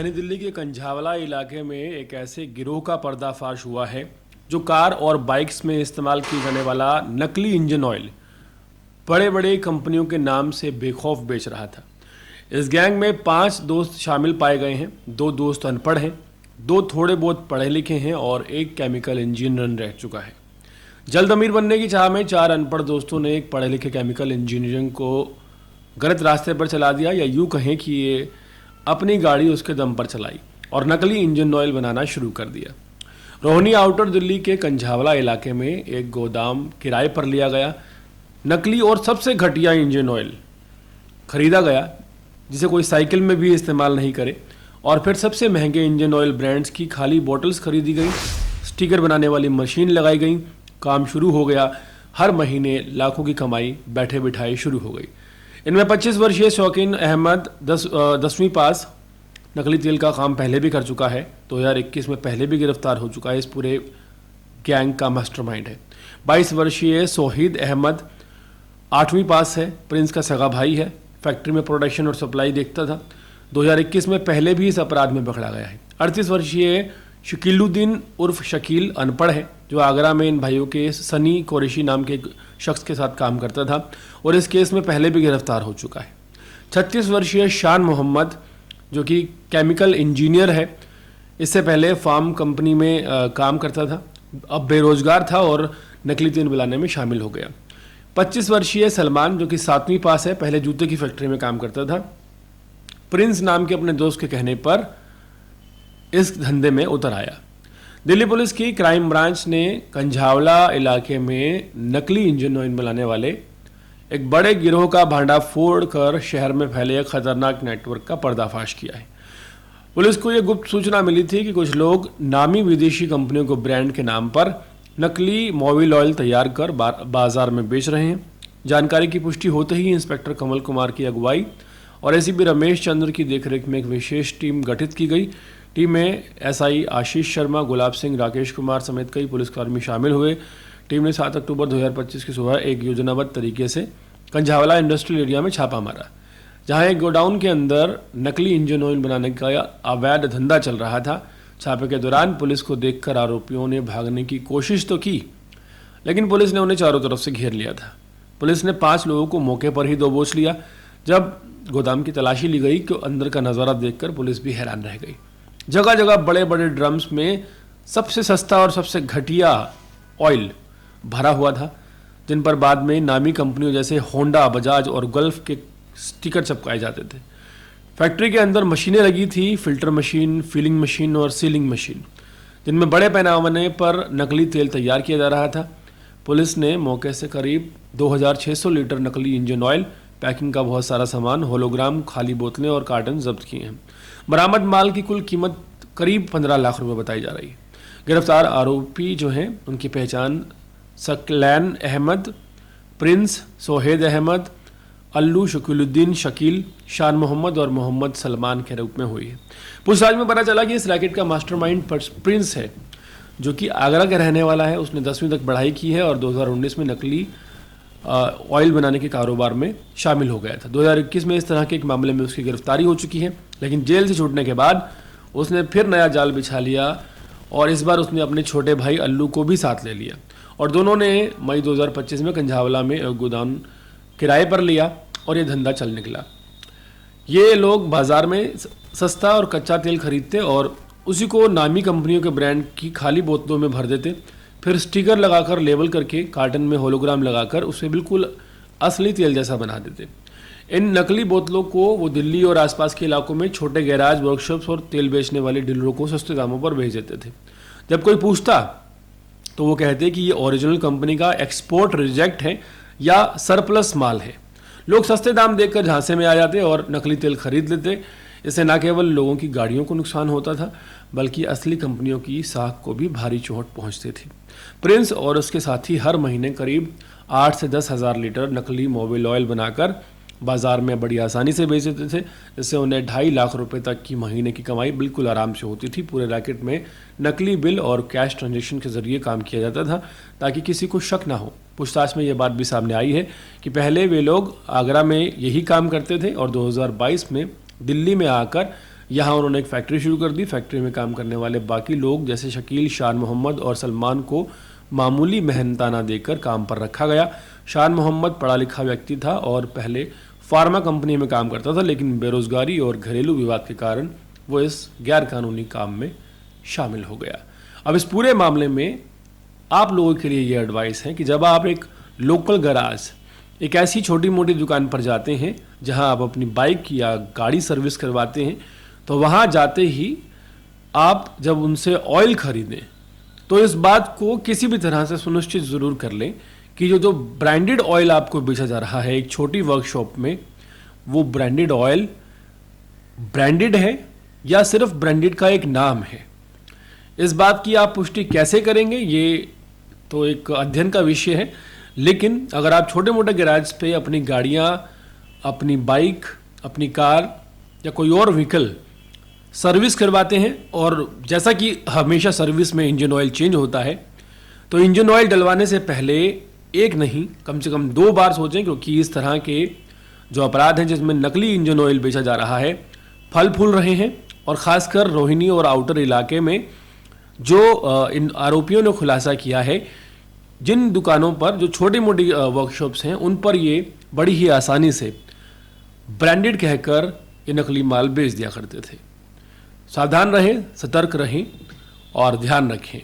राजधानी दिल्ली के कंझावला इलाके में एक ऐसे गिरोह का पर्दाफाश हुआ है जो कार और बाइक्स में इस्तेमाल किए जाने वाला नकली इंजन ऑयल बड़े बड़े कंपनियों के नाम से बेखौफ बेच रहा था। इस गैंग में 5 दोस्त शामिल पाए गए हैं। 2 दोस्त अनपढ़ हैं, 2 थोड़े बहुत पढ़े लिखे हैं और एक केमिकल इंजीनियर रह चुका है। जल्द अमीर बनने की चाह में 4 अनपढ़ दोस्तों ने एक पढ़े लिखे केमिकल इंजीनियरिंग को गलत रास्ते पर चला दिया, या यूँ कहें कि ये अपनी गाड़ी उसके दम पर चलाई और नकली इंजन ऑयल बनाना शुरू कर दिया। रोहिणी आउटर दिल्ली के कंझावला इलाके में एक गोदाम किराए पर लिया गया। नकली और सबसे घटिया इंजन ऑयल खरीदा गया जिसे कोई साइकिल में भी इस्तेमाल नहीं करे, और फिर सबसे महंगे इंजन ऑयल ब्रांड्स की खाली बोतल्स खरीदी गई। स्टिकर बनाने वाली मशीन लगाई गई। काम शुरू हो गया। हर महीने लाखों की कमाई बैठे बिठाए शुरू हो गई। इनमें 25 वर्षीय शौकीन अहमद 10वीं पास नकली तेल का काम पहले भी कर चुका है। 2021 में पहले भी गिरफ्तार हो चुका है। इस पूरे गैंग का मास्टरमाइंड है। 22 वर्षीय सोहिद अहमद 8वीं पास है, प्रिंस का सगा भाई है, फैक्ट्री में प्रोडक्शन और सप्लाई देखता था। 2021 में पहले भी इस अपराध में पकड़ा गया है। 38 वर्षीय शकीलुद्दीन उर्फ शकील अनपढ़ है, जो आगरा में इन भाइयों के सनी कुरैशी नाम के एक शख्स के साथ काम करता था और इस केस में पहले भी गिरफ्तार हो चुका है। 36 वर्षीय शान मोहम्मद, जो कि केमिकल इंजीनियर है, इससे पहले फार्म कंपनी में काम करता था, अब बेरोजगार था और नकली तेल मिलाने में शामिल हो गया। 25 वर्षीय सलमान, जो कि 7वीं पास है, पहले जूते की फैक्ट्री में काम करता था, प्रिंस नाम के अपने दोस्त के कहने पर इस धंधे में उतर आया। दिल्ली पुलिस की क्राइम ब्रांच ने कंझावला इलाके में नकली इंजन ऑयल मिलाने वाले एक बड़े गिरोह का भांडाफोड़ कर शहर में फैले एक खतरनाक नेटवर्क का पर्दाफाश किया है। पुलिस को यह गुप्त सूचना मिली थी कि कुछ लोग नामी विदेशी कंपनियों को ब्रांड के नाम पर नकली मोबिल ऑयल तैयार कर बाजार में बेच रहे हैं। जानकारी की पुष्टि होते ही इंस्पेक्टर कमल कुमार की अगुवाई और एसीपी रमेश चंद्र की देखरेख में एक विशेष टीम गठित की गई। टीम में एसआई आशीष शर्मा, गुलाब सिंह, राकेश कुमार समेत कई पुलिसकर्मी शामिल हुए। टीम ने 7 अक्टूबर 2025 की सुबह एक योजनाबद्ध तरीके से कंझावला इंडस्ट्रियल एरिया में छापा मारा, जहां एक गोडाउन के अंदर नकली इंजन ऑयल बनाने का अवैध धंधा चल रहा था। छापे के दौरान पुलिस को देखकर आरोपियों ने भागने की कोशिश तो की, लेकिन पुलिस ने उन्हें चारों तरफ से घेर लिया था। पुलिस ने 5 लोगों को मौके पर ही दबोच लिया। जब गोदाम की तलाशी ली गई तो अंदर का नज़ारा देखकर पुलिस भी हैरान रह गई। जगह जगह बड़े बड़े ड्रम्स में सबसे सस्ता और सबसे घटिया ऑयल भरा हुआ था, जिन पर बाद में नामी कंपनियों जैसे होंडा, बजाज और गल्फ के स्टिकर चिपकाए जाते थे। फैक्ट्री के अंदर मशीनें लगी थी, फिल्टर मशीन, फिलिंग मशीन और सीलिंग मशीन, जिनमें बड़े पैमाने पर नकली तेल तैयार किया जा रहा था। पुलिस ने मौके से करीब 2600 लीटर नकली इंजन ऑयल, पैकिंग का बहुत सारा सामान, होलोग्राम, खाली बोतलें और कार्टन जब्त किए हैं। बरामद माल की कुल कीमत करीब 15 लाख रुपए बताई जा रही है। गिरफ्तार आरोपी जो हैं उनकी पहचान सकलैन अहमद, प्रिंस, सोहेद अहमद, अल्लू, शकीलुद्दीन, शकील, शान मोहम्मद और मोहम्मद सलमान के रूप में हुई है। पूछताछ में पता चला कि इस रैकेट का मास्टरमाइंड प्रिंस है, जो कि आगरा का रहने वाला है। उसने 10वीं तक पढ़ाई की है और 2019 में नकली ऑयल बनाने के कारोबार में शामिल हो गया था। 2021 में इस तरह के एक मामले में उसकी गिरफ्तारी हो चुकी है, लेकिन जेल से छूटने के बाद उसने फिर नया जाल बिछा लिया और इस बार उसने अपने छोटे भाई अल्लू को भी साथ ले लिया और दोनों ने मई 2025 में कंझावला में एक गोदाम किराए पर लिया और ये धंधा चल निकला। ये लोग बाजार में सस्ता और कच्चा तेल खरीदते और उसी को नामी कंपनियों के ब्रांड की खाली बोतलों में भर देते, फिर स्टिकर लगाकर लेबल करके कार्टन में होलोग्राम लगाकर उसे बिल्कुल असली तेल जैसा बना देते। इन नकली बोतलों को वो दिल्ली और आसपास के इलाकों में छोटे गैराज, वर्कशॉप्स और तेल बेचने वाले डीलरों को सस्ते दामों पर भेज देते थे। जब कोई पूछता तो वो कहते कि ये ओरिजिनल कंपनी का एक्सपोर्ट रिजेक्ट है या सरप्लस माल है। लोग सस्ते दाम देखकर झांसे में आ जाते और नकली तेल खरीद लेते। इससे न केवल लोगों की गाड़ियों को नुकसान होता था, बल्कि असली कंपनियों की साख को भी भारी चोट पहुंचती थी। प्रिंस और उसके साथी हर महीने करीब 8 से 10 हज़ार लीटर नकली मोबिल ऑयल बनाकर बाजार में बड़ी आसानी से बेच देते थे, जिससे उन्हें 2.5 लाख रुपए तक की महीने की कमाई बिल्कुल आराम से होती थी। पूरे रैकेट में नकली बिल और कैश ट्रांजैक्शन के जरिए काम किया जाता था ताकि किसी को शक ना हो। पूछताछ में यह बात भी सामने आई है कि पहले वे लोग आगरा में यही काम करते थे और 2022 में दिल्ली में आकर यहाँ उन्होंने एक फैक्ट्री शुरू कर दी। फैक्ट्री में काम करने वाले बाकी लोग जैसे शकील, शान मोहम्मद और सलमान को मामूली मेहनताना देकर काम पर रखा गया। शान मोहम्मद पढ़ा लिखा व्यक्ति था और पहले फार्मा कंपनी में काम करता था, लेकिन बेरोजगारी और घरेलू विवाद के कारण वो इस गैर कानूनी काम में शामिल हो गया। अब इस पूरे मामले में आप लोगों के लिए ये एडवाइस है कि जब आप एक लोकल गैराज, एक ऐसी छोटी मोटी दुकान पर जाते हैं जहां आप अपनी बाइक या गाड़ी सर्विस करवाते हैं, तो वहां जाते ही आप जब उनसे ऑयल खरीदें तो इस बात को किसी भी तरह से सुनिश्चित ज़रूर कर लें कि जो ब्रांडेड ऑयल आपको बेचा जा रहा है एक छोटी वर्कशॉप में, वो ब्रांडेड ऑयल ब्रांडेड है या सिर्फ ब्रांडेड का एक नाम है। इस बात की आप पुष्टि कैसे करेंगे, ये तो एक अध्ययन का विषय है। लेकिन अगर आप छोटे मोटे गैराज पे अपनी गाड़ियाँ, अपनी बाइक, अपनी कार या कोई और व्हीकल सर्विस करवाते हैं, और जैसा कि हमेशा सर्विस में इंजन ऑयल चेंज होता है, तो इंजन ऑयल डलवाने से पहले एक नहीं कम से कम 2 बार सोचें, क्योंकि इस तरह के जो अपराध हैं जिसमें नकली इंजन ऑयल बेचा जा रहा है फल फूल रहे हैं। और ख़ासकर रोहिणी और आउटर इलाके में जो इन आरोपियों ने खुलासा किया है, जिन दुकानों पर जो छोटी मोटी वर्कशॉप्स हैं उन पर ये बड़ी ही आसानी से ब्रांडेड कहकर ये नकली माल बेच दिया करते थे। सावधान रहें, सतर्क रहें और ध्यान रखें।